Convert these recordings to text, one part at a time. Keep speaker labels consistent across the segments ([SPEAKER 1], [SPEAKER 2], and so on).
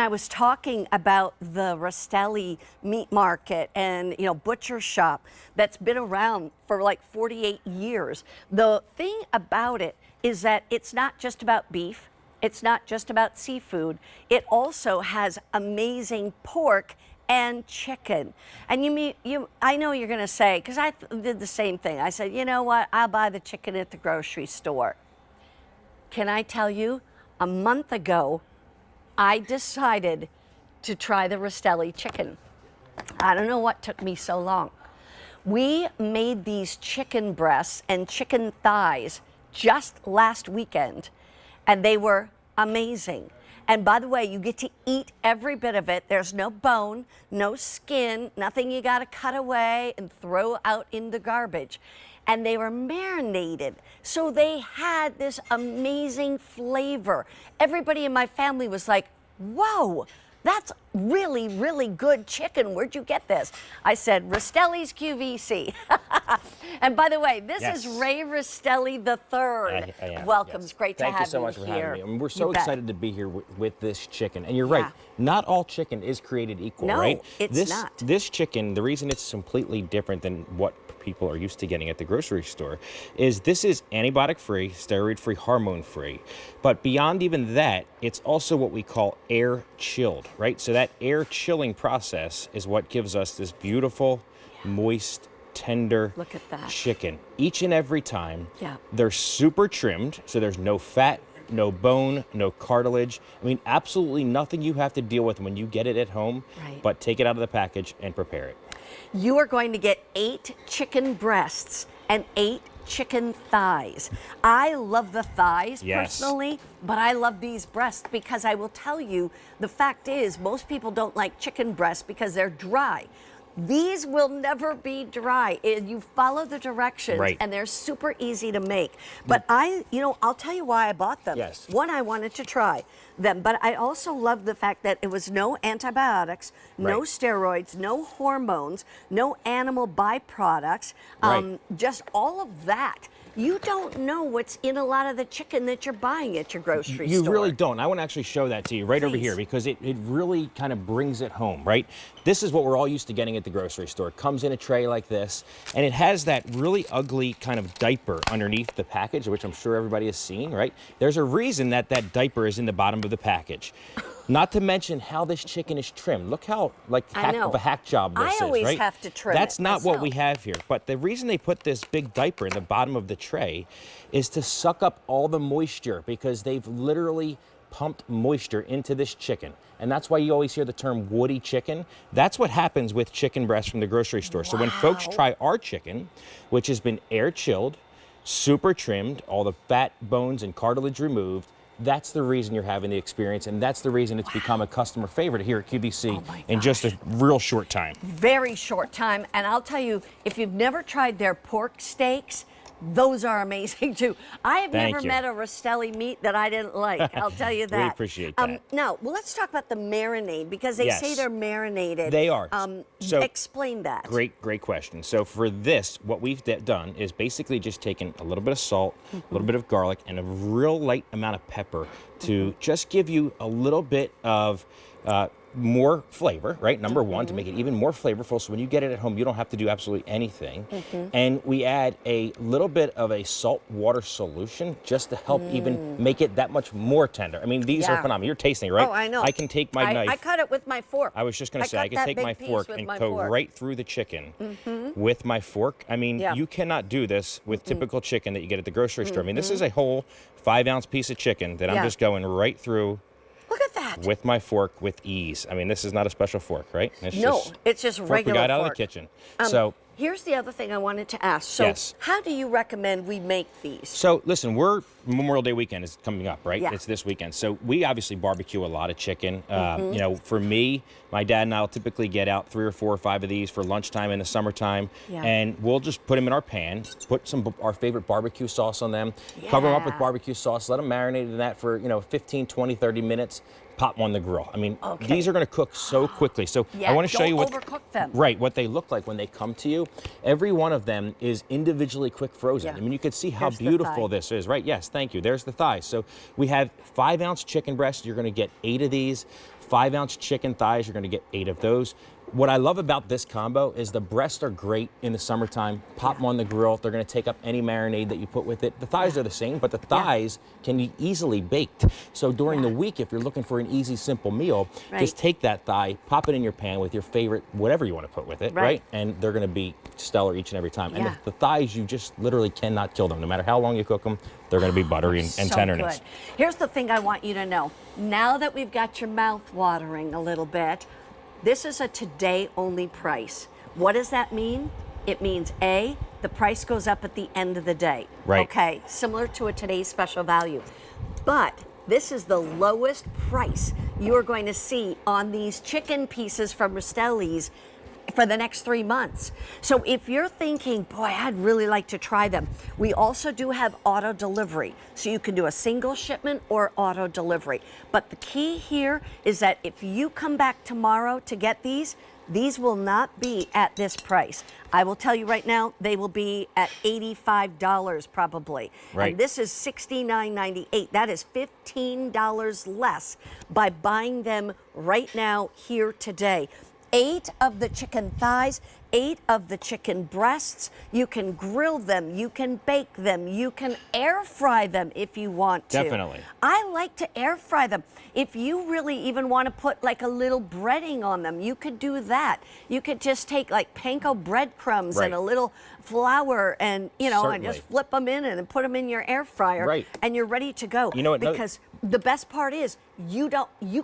[SPEAKER 1] I was talking about the Rastelli meat market and, butcher shop that's been around for like 48 years. The thing about it is that it's not just about beef. It's not just about seafood. It also has amazing pork and chicken. And I know you're going to say, because I did the same thing. I said, you know what? I'll buy the chicken at the grocery store. Can I tell you, a month ago, I decided to try the Rastelli chicken. I don't know what took me so long. We made these chicken breasts and chicken thighs just last weekend, and they were amazing. And by the way, you get to eat every bit of it. There's no bone, no skin, nothing you got to cut away and throw out in the garbage. And they were marinated, so they had this amazing flavor. Everybody in my family was like, whoa, that's really, really good chicken. Where'd you get this? I said, Rastelli's QVC. And by the way, this is Ray Rastelli III. Welcome. It's great to have you here.
[SPEAKER 2] Thank you so much for having me. I mean, we're so excited to be here with this chicken. And you're right, not all chicken is created equal, right?
[SPEAKER 1] No, it's not.
[SPEAKER 2] This chicken, the reason it's completely different than what people are used to getting at the grocery store is this is antibiotic-free, steroid-free, hormone-free. But beyond even that, it's also what we call air chilled, right? So that air chilling process is what gives us this beautiful, moist, tender chicken each and every time. They're super trimmed, so there's no fat, no bone, no cartilage. I mean, absolutely nothing you have to deal with when you get it at home, but take it out of the package and prepare it.
[SPEAKER 1] You are going to get 8 chicken breasts and 8 chicken thighs. I love the thighs personally, but I love these breasts because I will tell you, the fact is most people don't like chicken breasts because they're dry. These will never be dry. You follow the directions, and they're super easy to make. But I'll tell you why I bought them. One, I wanted to try them, but I also love the fact that it was no antibiotics, no steroids, no hormones, no animal byproducts, just all of that. You don't know what's in a lot of the chicken that you're buying at your grocery store.
[SPEAKER 2] You really don't. I want to actually show that to you right over here because it really kind of brings it home, right? This is what we're all used to getting at the grocery store. It comes in a tray like this, and it has that really ugly kind of diaper underneath the package, which I'm sure everybody has seen, right? There's a reason that diaper is in the bottom of the package. Not to mention how this chicken is trimmed. Look how of a hack job this is, right?
[SPEAKER 1] I always have to trim
[SPEAKER 2] That's
[SPEAKER 1] it
[SPEAKER 2] not
[SPEAKER 1] myself.
[SPEAKER 2] what we have here. But the reason they put this big diaper in the bottom of the tray is to suck up all the moisture because they've literally pumped moisture into this chicken. And that's why you always hear the term woody chicken. That's what happens with chicken breasts from the grocery store. So when folks try our chicken, which has been air chilled, super trimmed, all the fat, bones, and cartilage removed, that's the reason you're having the experience, and that's the reason it's become a customer favorite here at QVC in just a real short time.
[SPEAKER 1] Very short time, and I'll tell you, if you've never tried their pork steaks, those are amazing too. I have never met a Rastelli meat that I didn't like. I'll tell you that.
[SPEAKER 2] We appreciate that.
[SPEAKER 1] Now, let's talk about the marinade because they say they're marinated.
[SPEAKER 2] They are.
[SPEAKER 1] So explain that.
[SPEAKER 2] Great question. So for this, what we've done is basically just taken a little bit of salt, a little bit of garlic, and a real light amount of pepper to just give you a little bit of more flavor, right? Number one, to make it even more flavorful. So when you get it at home, you don't have to do absolutely anything. And we add a little bit of a salt water solution just to help even make it that much more tender. I mean, these are phenomenal. You're tasting it, right?
[SPEAKER 1] Oh, I know.
[SPEAKER 2] I can take my knife.
[SPEAKER 1] I cut it with my fork.
[SPEAKER 2] I was just going to say, I can take my fork and go right through the chicken with my fork. I mean, you cannot do this with typical chicken that you get at the grocery store. I mean, this is a whole 5-ounce piece of chicken that I'm just going right through.
[SPEAKER 1] Look at that.
[SPEAKER 2] With my fork with ease. I mean, this is not a special fork, right?
[SPEAKER 1] It's just regular fork.
[SPEAKER 2] We got out of the kitchen.
[SPEAKER 1] Here's the other thing I wanted to ask. So how do you recommend we make these?
[SPEAKER 2] So listen, Memorial Day weekend is coming up, right? It's this weekend. So we obviously barbecue a lot of chicken. You know, for me, my dad and I will typically get out 3 or 4 or 5 of these for lunchtime in the summertime. And we'll just put them in our pan, put our favorite barbecue sauce on them, cover them up with barbecue sauce, let them marinate in that for, 15, 20, 30 minutes. pop them on the grill. I mean,
[SPEAKER 1] Okay.
[SPEAKER 2] these are going to cook so quickly. So
[SPEAKER 1] Yeah,
[SPEAKER 2] I want to show you what
[SPEAKER 1] don't overcook them.
[SPEAKER 2] Right, what they look like when they come to you. Every one of them is individually quick frozen.
[SPEAKER 1] Yeah.
[SPEAKER 2] I mean, you can see how
[SPEAKER 1] Here's the
[SPEAKER 2] beautiful
[SPEAKER 1] thigh.
[SPEAKER 2] this is, right? Yes, thank you. There's the thighs. So we have 5-ounce chicken breasts. You're going to get 8 of these. 5-ounce chicken thighs. You're going to get 8 of those. What I love about this combo is the breasts are great in the summertime. Pop them on the grill. They're going to take up any marinade that you put with it. The thighs are the same, but the thighs can be easily baked. So during the week, if you're looking for an easy, simple meal, just take that thigh, pop it in your pan with your favorite, whatever you want to put with it, right? And they're going to be stellar each and every time. And the thighs, you just literally cannot kill them. No matter how long you cook them, they're going to be buttery and
[SPEAKER 1] So
[SPEAKER 2] tenderness.
[SPEAKER 1] good. Here's the thing I want you to know. Now that we've got your mouth watering a little bit, this is a today only price. What does that mean? It means A, the price goes up at the end of the day.
[SPEAKER 2] Right.
[SPEAKER 1] Okay, similar to a today's special value. But this is the lowest price you are going to see on these chicken pieces from Rastelli's for the next 3 months. So if you're thinking, boy, I'd really like to try them, we also do have auto delivery. So you can do a single shipment or auto delivery. But the key here is that if you come back tomorrow to get these will not be at this price. I will tell you right now, they will be at $85 probably.
[SPEAKER 2] Right.
[SPEAKER 1] And this is $69.98. That is $15 less by buying them right now here today. 8 of the chicken thighs, 8 of the chicken breasts. You can grill them, you can bake them, you can air fry them if you want to.
[SPEAKER 2] Definitely.
[SPEAKER 1] I like to air fry them. If you really even want to put like a little breading on them, you could do that. You could just take like panko breadcrumbs and a little flour and, you know, and just flip them in and put them in your air fryer and you're ready to go.
[SPEAKER 2] You know what?
[SPEAKER 1] Because the best part is you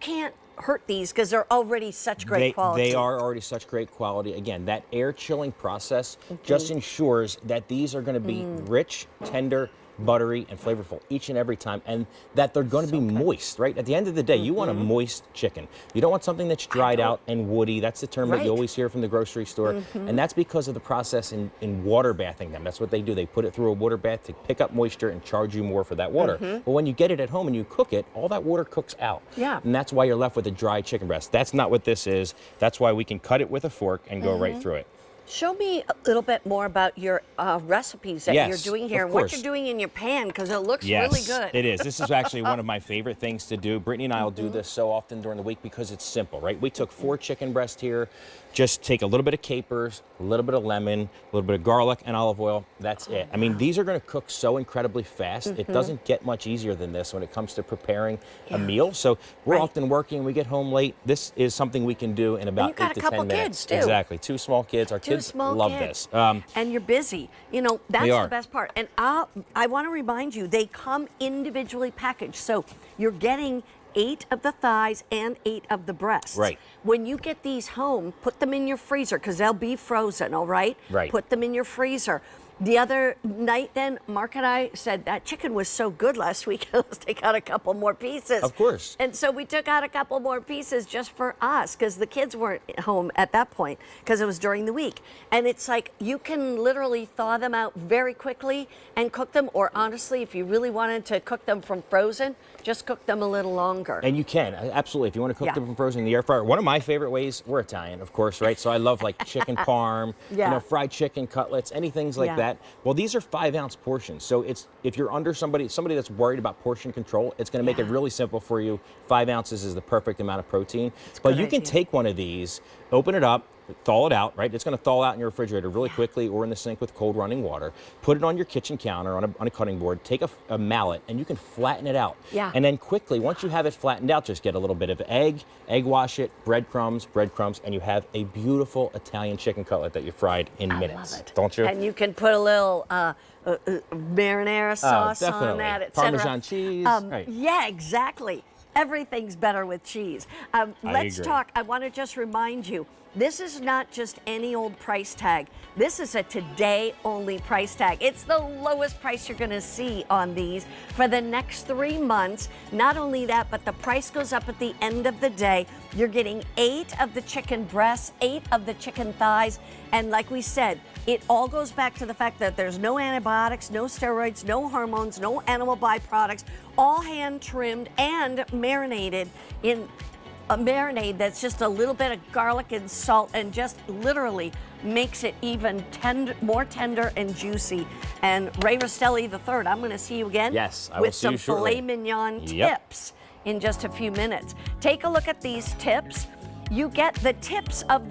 [SPEAKER 1] can't hurt these because they're already such great quality.
[SPEAKER 2] They are already such great quality. Again, that air chilling process just ensures that these are going to be rich, tender, buttery, and flavorful each and every time, and that they're going to be moist, right? At the end of the day, you want a moist chicken. You don't want something that's dried out and woody. That's the term that you always hear from the grocery store, and that's because of the process in water bathing them. That's what they do. They put it through a water bath to pick up moisture and charge you more for that water. But when you get it at home and you cook it, all that water cooks out. And that's why you're left with a dry chicken breast. That's not what this is. That's why we can cut it with a fork and go right through it.
[SPEAKER 1] Show me a little bit more about your recipes that you're doing here and what you're doing in your pan, because it looks really good.
[SPEAKER 2] It is. This is actually one of my favorite things to do. Brittany and I will do this so often during the week because it's simple, right? We took 4 chicken breasts here. Just take a little bit of capers, a little bit of lemon, a little bit of garlic and olive oil. That's it. I mean, these are going to cook so incredibly fast. It doesn't get much easier than this when it comes to preparing a meal. So we're often working, we get home late. This is something we can do in about 8 to 10 minutes.
[SPEAKER 1] Kids too.
[SPEAKER 2] Exactly. 2 small kids. Our kids love this.
[SPEAKER 1] And you're busy. You know, that's the best part. And I want to remind you, they come individually packaged. So you're getting 8 of the thighs and 8 of the breasts.
[SPEAKER 2] Right.
[SPEAKER 1] When you get these home, put them in your freezer because they'll be frozen, all right?
[SPEAKER 2] Right.
[SPEAKER 1] Put them in your freezer. The other night then, Mark and I said, that chicken was so good last week, let's take out a couple more pieces.
[SPEAKER 2] Of course.
[SPEAKER 1] And so we took out a couple more pieces just for us because the kids weren't home at that point because it was during the week. And it's like you can literally thaw them out very quickly and cook them, or honestly, if you really wanted to cook them from frozen, just cook them a little longer.
[SPEAKER 2] And you can, absolutely. If you want to cook them from frozen in the air fryer. One of my favorite ways, we're Italian, of course, right? So I love like chicken parm, you know, fried chicken cutlets, any things like that. Well, these are 5-ounce portions. So it's if you're under somebody that's worried about portion control, it's going to make it really simple for you. 5 ounces is the perfect amount of protein. But you can take one of these, open it up, thaw it out, right? It's going to thaw out in your refrigerator really quickly or in the sink with cold running water. Put it on your kitchen counter on a cutting board. Take a mallet and you can flatten it out. And then quickly, once you have it flattened out, just get a little bit of egg wash it, breadcrumbs, and you have a beautiful Italian chicken cutlet that you fried in minutes.
[SPEAKER 1] Love it.
[SPEAKER 2] Don't you?
[SPEAKER 1] And you can put a little marinara sauce on that, etc.
[SPEAKER 2] Parmesan cheese.
[SPEAKER 1] Yeah, exactly. Everything's better with cheese. Let's talk. I want to just remind you, this is not just any old price tag. This is a today only price tag. It's the lowest price you're going to see on these for the next 3 months. Not only that, but the price goes up at the end of the day. You're getting 8 of the chicken breasts, 8 of the chicken thighs, and like we said, it all goes back to the fact that there's no antibiotics, no steroids, no hormones, no animal byproducts, all hand trimmed and marinated in a marinade that's just a little bit of garlic and salt and just literally makes it even more tender and juicy. And Ray Rastelli III, I'm going to see you again.
[SPEAKER 2] Yes, I will
[SPEAKER 1] with
[SPEAKER 2] see you
[SPEAKER 1] some
[SPEAKER 2] shortly.
[SPEAKER 1] filet mignon
[SPEAKER 2] Yep.
[SPEAKER 1] tips in just a few minutes. Take a look at these tips. You get the tips of